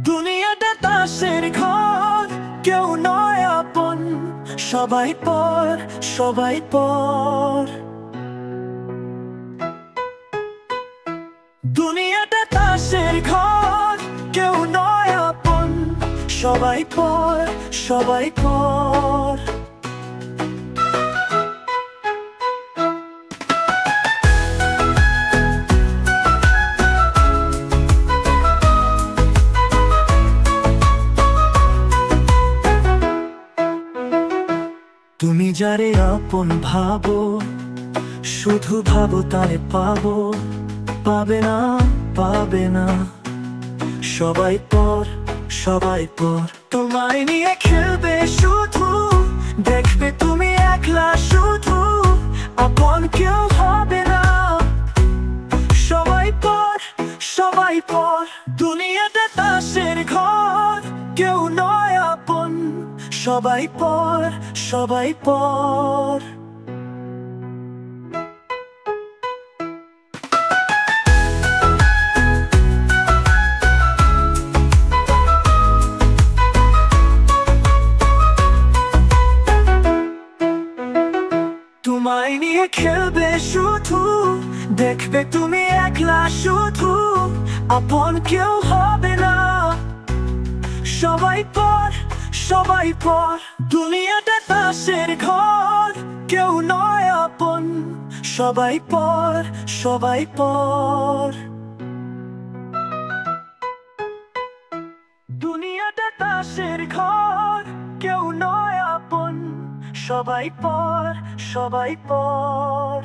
দুনিয়াটা তাসের ঘর, কেউ নয় আপন, সবাই পর, সবাই পর। দুনিয়াটা তাসের ঘর, কেউ নয় আপন, সবাই পর, সবাই পর। তুমি যারে আপন ভাবো, শুধু ভাবো তারে পাবো, পাবে না, পাবে না। সবাই পর, সবাই পর। তোমায় নিয়ে খেলবে শুধু, দেখবে তুমি একলা শুধু, আপন কেউ হবে না। সবাই পর, সবাই পর। দুনিয়াটা তাসের ঘর, কেউ নয় আপন, সবাই পর, সবাই পর। তোমায় নিয়ে খেলবে শুধু, দেখবে তুমি একলা শুধু, আপন কেউ হবে না। সবাই পর, সবাই পর। দুনিয়াটা তাসের ঘর, কেউ নয় আপন, সবাই পর, সবাই পর। দুনিয়াটা তাসের ঘর, কেউ নয় আপন, সবাই পর, সবাই পর।